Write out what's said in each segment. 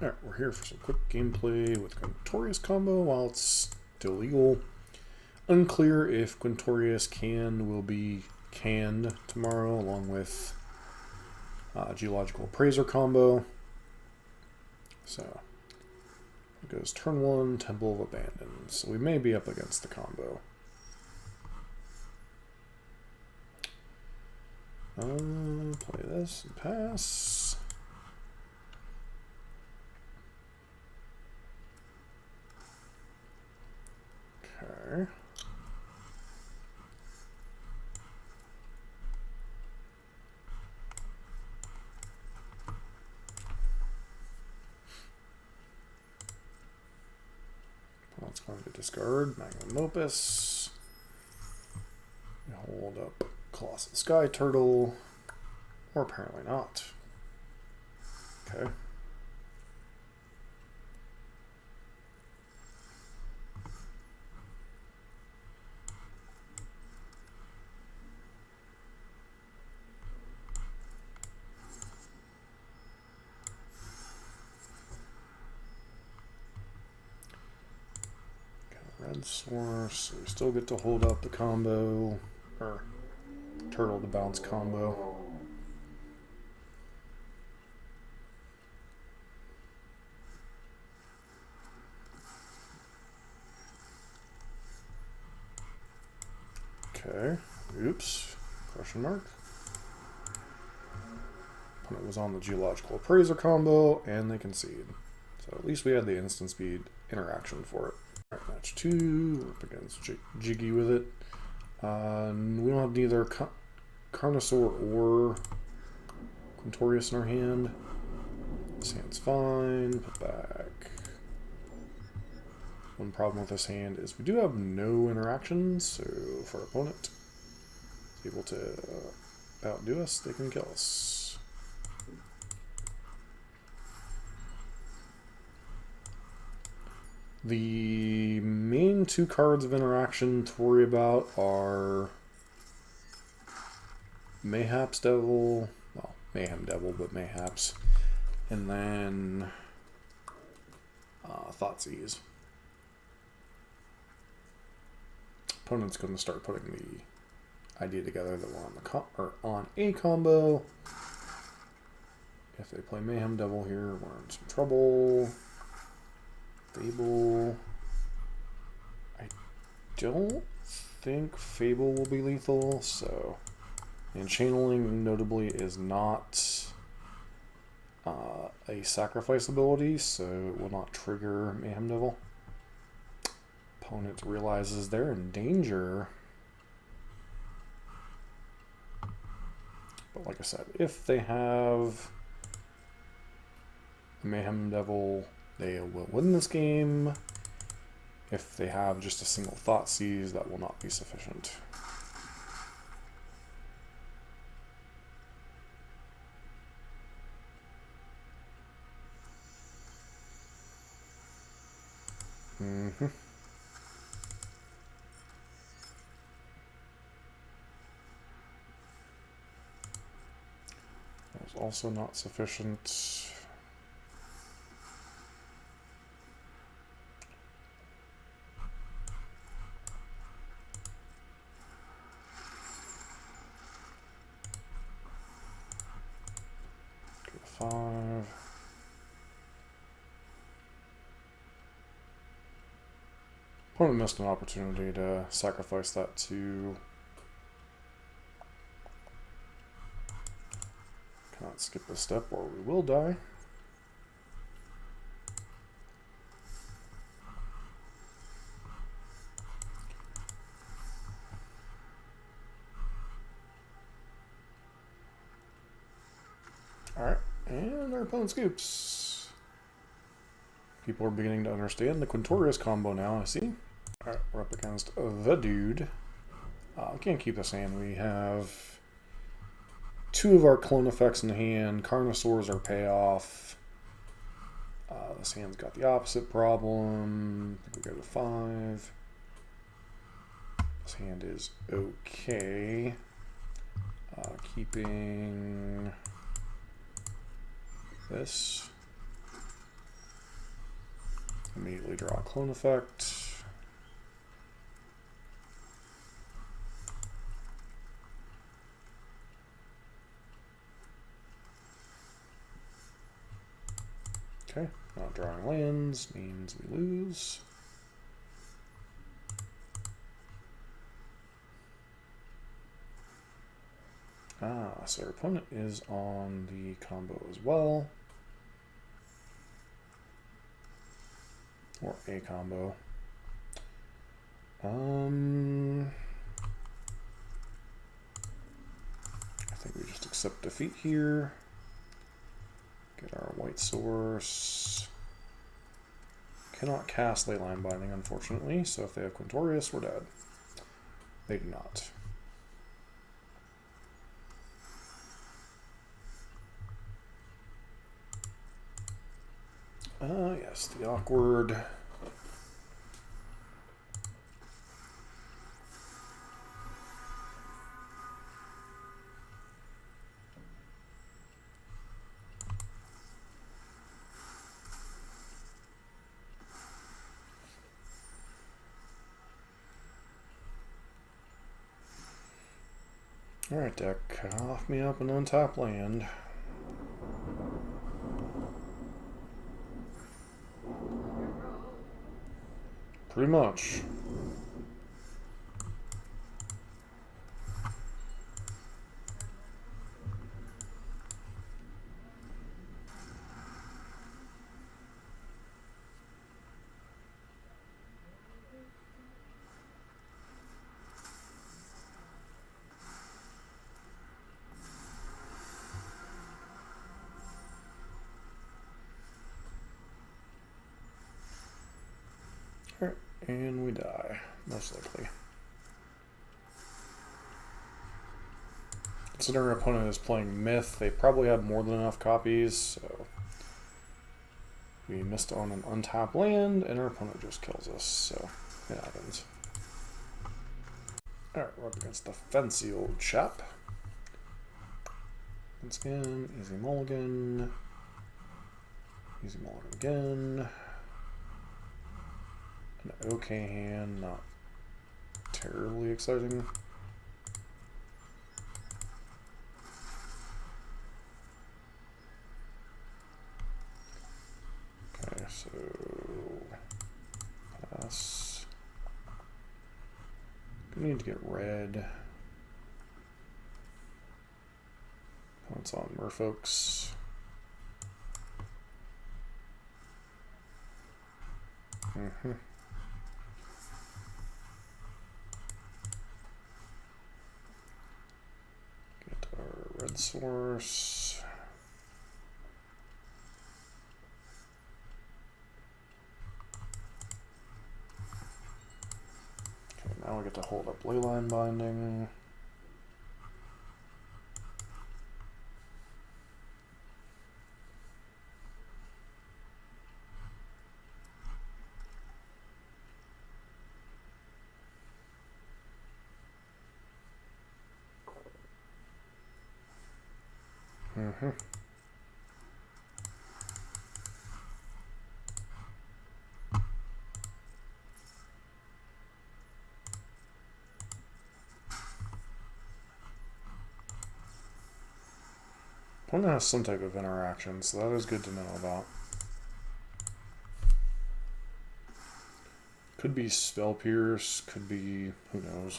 Alright, we're here for some quick gameplay with Quintorius Combo while it's still legal. Unclear if Quintorius Kand will be canned tomorrow along with Geological Appraiser combo. So it goes turn 1, Temple of Abandon. So we may be up against the combo. Play this and pass. Okay. Opponent's going to discard Magnum Opus. We hold up Colossal Skyturtle. Or apparently not. Okay. Red source, so we still get to hold up the combo, or turtle to bounce combo. Okay, oops, question mark. Opponent was on the Geological Appraiser combo, and they concede. So at least we had the instant speed interaction for it. Alright, match 2, we're up against Jiggy with it. We don't have neither Carnosaur or Quintorius in our hand. This hand's fine, put back. One problem with this hand is we do have no interactions, so if our opponent is able to outdo us, they can kill us. The main two cards of interaction to worry about are Mayhaps Devil, well, Mayhem Devil, but Mayhaps, and then Thoughtseize. Opponent's going to start putting the idea together that we're on a combo. If they play Mayhem Devil here, we're in some trouble. Fable. I don't think Fable will be lethal, so. And channeling, notably, is not a sacrifice ability, so it will not trigger Mayhem Devil. Opponent realizes they're in danger. But like I said, if they have Mayhem Devil, they will win this game. If they have just a single Thoughtseize, that will not be sufficient. That was also not sufficient. Go to 5. Opponent missed an opportunity to sacrifice that to. Cannot skip this step or we will die. Alright, and our opponent scoops. People are beginning to understand the Quintorius combo now, I see. Alright, we're up against the dude. We can't keep this hand. We have 2 of our clone effects in hand. Carnosaurs are payoff. This hand's got the opposite problem. I think we go to 5. This hand is okay. Keeping this. Immediately draw a clone effect. Okay, not drawing lands means we lose. So our opponent is on the combo as well. Or a combo. I think we just accept defeat here. Get our white source. Cannot cast Leyline Binding, unfortunately, so if they have Quintorius, we're dead. They do not. Yes, the awkward. Alright, deck, off me up an untapped land. Pretty much. Alright, and we die, most likely. Considering our opponent is playing Myth, they probably have more than enough copies, so we missed on an untapped land, and our opponent just kills us, so it happens. Alright, we're up against the fancy old chap. Once again, easy mulligan. Easy mulligan again. An okay hand, not terribly exciting. Okay, so pass. We need to get red. Points on merfolks. Get our red source. Okay, now we get to hold up Leyline Binding. Opponent has some type of interaction, so that is good to know about. Could be Spell Pierce, could be, who knows.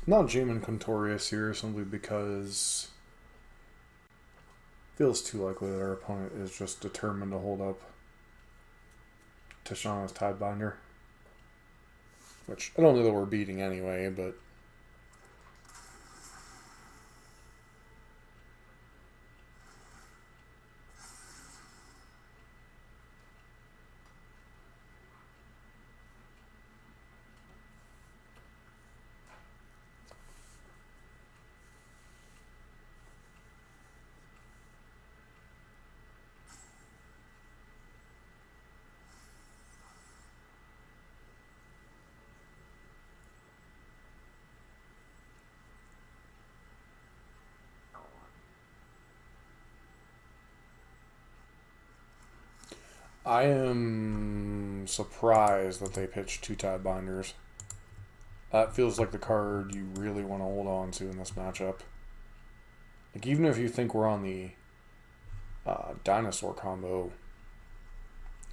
Not jamming Quintorius here simply because it feels too likely that our opponent is just determined to hold up Tishana's Tidebinder. Which I don't know that we're beating anyway, but I am surprised that they pitched 2 Tidebinders. That feels like the card you really want to hold on to in this matchup. Like, even if you think we're on the Dinosaur combo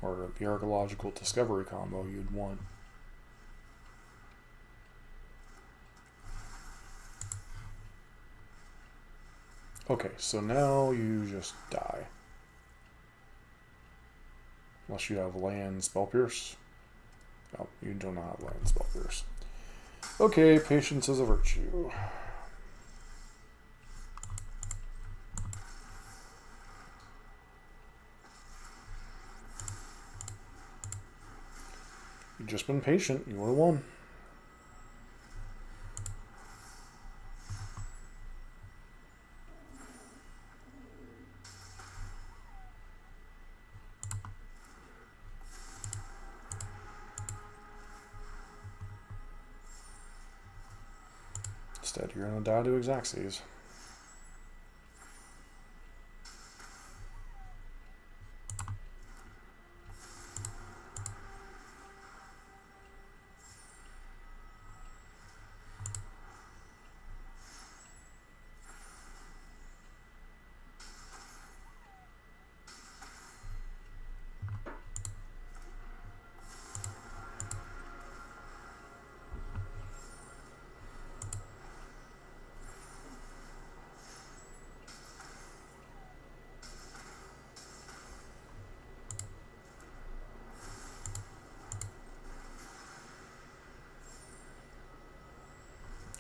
or the Archaeological Discovery combo, you'd want. Okay, so now you just die. Unless you have land spell pierce. No, you do not have land spell pierce. Okay, patience is a virtue. You've just been patient, you would have won. Instead, you're going to die to Xaxes.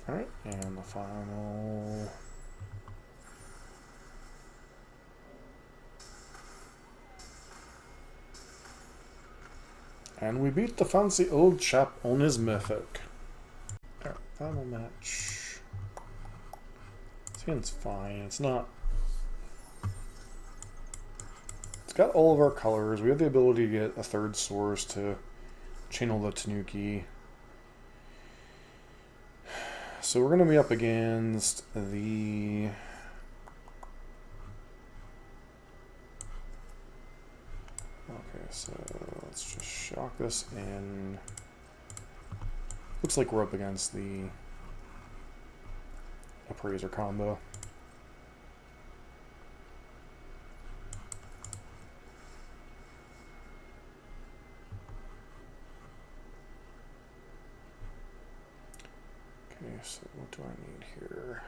Alright, and the final. And we beat the fancy old chap on his mythic. Alright, final match. This hand's fine. It's not. It's got all of our colors. We have the ability to get a third source to channel the Tanuki. So we're going to be up against the okay, so let's just shock this in. Looks like we're up against the Appraiser combo. Okay, so what do I need here?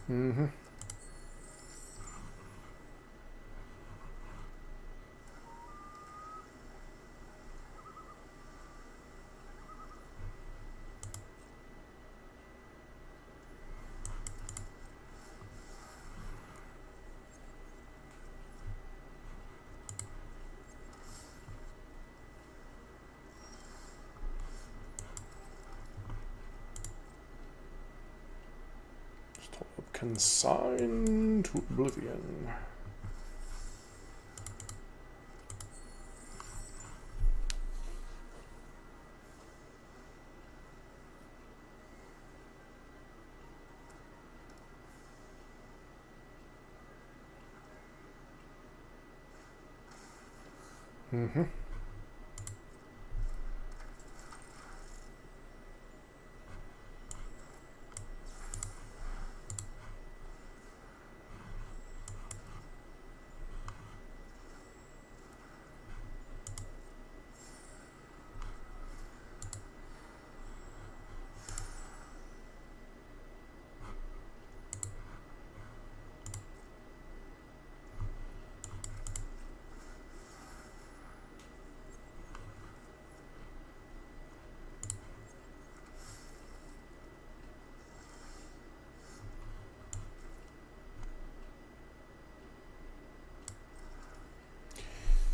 Mm-hmm. Consign to Oblivion. Mm-hmm.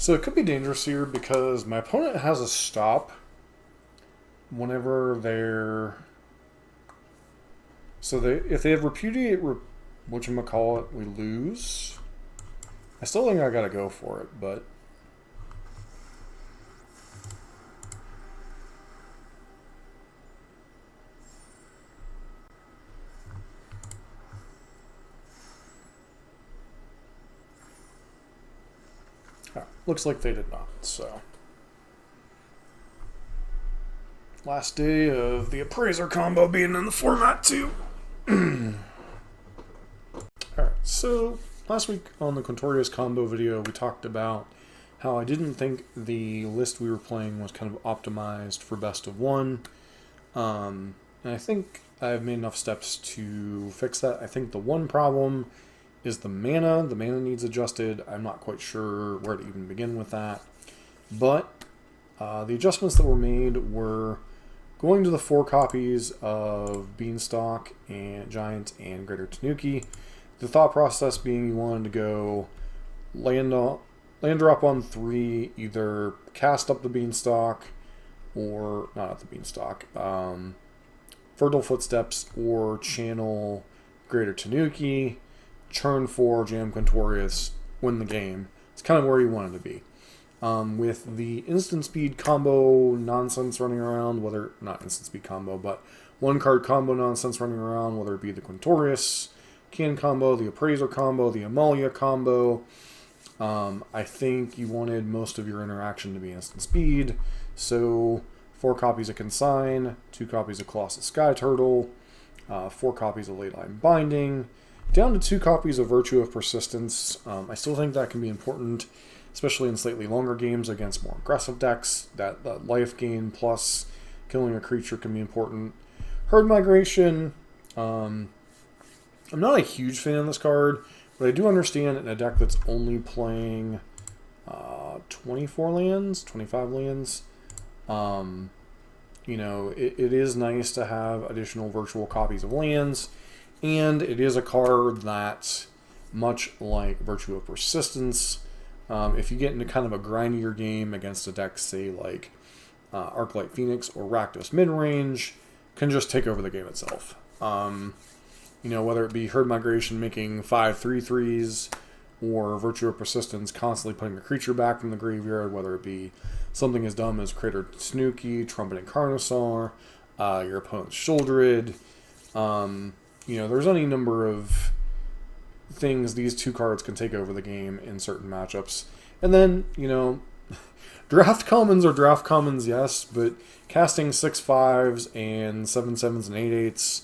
So it could be dangerous here because my opponent has a stop whenever they're... So if they have Repudiate, whatchamacallit, we lose. I still think I gotta go for it, but... looks like they did not, so. Last day of the Appraiser combo being in the format, too. Alright, so last week on the Quintorius combo video, we talked about how I didn't think the list we were playing was kind of optimized for best of one. And I think I've made enough steps to fix that. I think the one problem is the mana. The mana needs adjusted. I'm not quite sure where to even begin with that. But the adjustments that were made were going to the 4 copies of Beanstalk and Giant and Greater Tanuki. The thought process being you wanted to go land drop on 3, either cast up the Beanstalk or not at the Beanstalk, Fertile Footsteps or channel Greater Tanuki, churn 4, jam Quintorius, win the game. It's kind of where you wanted to be. With the instant speed combo nonsense running around, whether, not instant speed combo, but 1-card combo nonsense running around, whether it be the Quintorius Kand combo, the Appraiser combo, the Amalia combo, I think you wanted most of your interaction to be instant speed. So 4 copies of Consign, 2 copies of Colossal Skyturtle, 4 copies of Leyline Binding, down to 2 copies of Virtue of Persistence. I still think that can be important, especially in slightly longer games against more aggressive decks. That life gain plus killing a creature can be important. Herd Migration, I'm not a huge fan of this card, but I do understand in a deck that's only playing 24 lands, 25 lands, you know, it is nice to have additional virtual copies of lands. And it is a card that, much like Virtue of Persistence, if you get into kind of a grindier game against a deck, say like Arclight Phoenix or Rakdos midrange, can just take over the game itself. You know, whether it be Herd Migration making 5 3/3s or Virtue of Persistence constantly putting the creature back from the graveyard, whether it be something as dumb as Greater Tanuki, Trumpeting Carnosaur, your opponent's Shouldered. You know, there's any number of things these 2 cards can take over the game in certain matchups. And then, you know, draft commons are draft commons, yes, but casting 6/5s and 7/7s and 8/8s,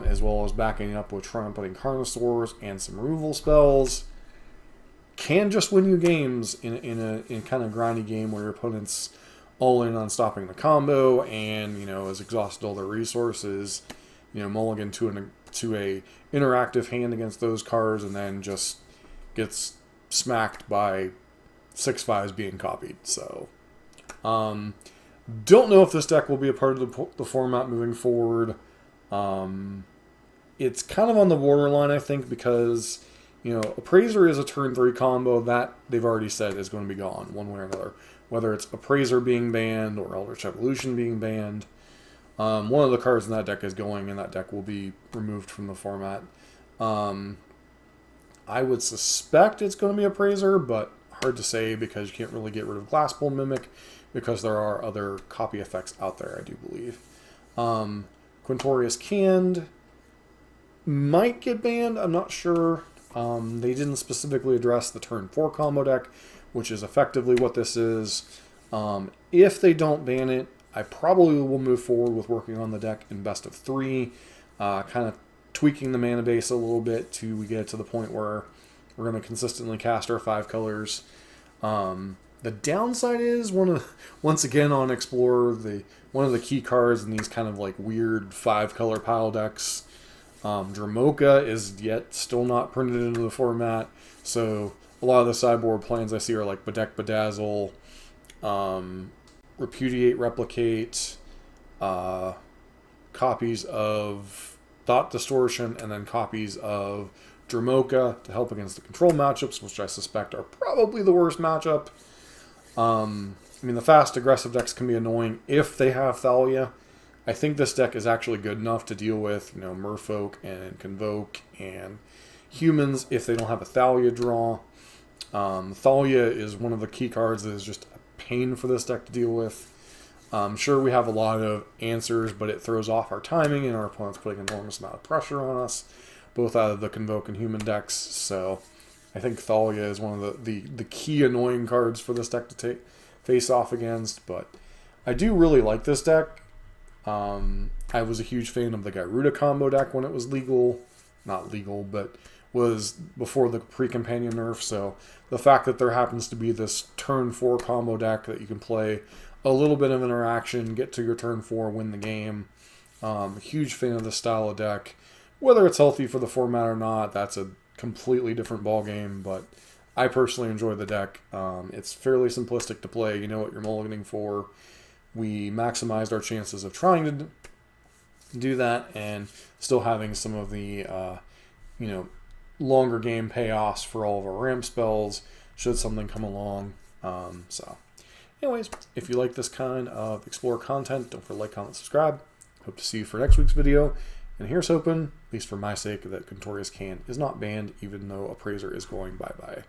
as well as backing up with Trumpeting Carnosaurs and some removal spells, can just win you games in kind of grindy game where your opponent's all in on stopping the combo and, you know, has exhausted all their resources. You know, mulligan to a interactive hand against those cards, and then just gets smacked by 6/5s being copied. So, don't know if this deck will be a part of the format moving forward. It's kind of on the borderline, I think, because, you know, Appraiser is a turn 3 combo that they've already said is going to be gone one way or another. Whether it's Appraiser being banned or Eldritch Evolution being banned. One of the cards in that deck is going, and that deck will be removed from the format. I would suspect it's going to be Appraiser, but hard to say because you can't really get rid of Glass Bowl Mimic because there are other copy effects out there, I do believe. Quintorius Kand might get banned, I'm not sure. They didn't specifically address the turn 4 combo deck, which is effectively what this is. If they don't ban it, I probably will move forward with working on the deck in best of 3, kind of tweaking the mana base a little bit to we get to the point where we're going to consistently cast our 5 colors. The downside is once again on Explorer, one of the key cards in these kind of like weird 5-color pile decks, Dramoka is yet still not printed into the format, so a lot of the sideboard plans I see are like Bedeck Bedazzle, Repudiate, Replicate, copies of Thought Distortion, and then copies of Dromoka to help against the control matchups, which I suspect are probably the worst matchup. I mean, the fast aggressive decks can be annoying if they have Thalia. I think this deck is actually good enough to deal with, you know, Merfolk and Convoke and humans if they don't have a Thalia draw. Thalia is one of the key cards that is just a pain for this deck to deal with. Sure, we have a lot of answers, but it throws off our timing, and our opponent's putting an enormous amount of pressure on us, both out of the Convoke and human decks. So I think Thalia is one of the key annoying cards for this deck to face off against. But I do really like this deck. I was a huge fan of the Garuda combo deck when it was legal. Not legal, but was before the pre-companion nerf. So the fact that there happens to be this turn 4 combo deck that you can play a little bit of interaction, get to your turn 4, win the game. Huge fan of this style of deck. Whether it's healthy for the format or not, that's a completely different ballgame, but I personally enjoy the deck. It's fairly simplistic to play. You know what you're mulliganing for. We maximized our chances of trying to do that and still having some of the, you know, longer game payoffs for all of our ramp spells should something come along. So anyways, if you like this kind of Explorer content, don't forget to like, comment, subscribe. Hope to see you for next week's video. And here's hoping, at least for my sake, that Quintorius Kand is not banned, even though Appraiser is going bye-bye.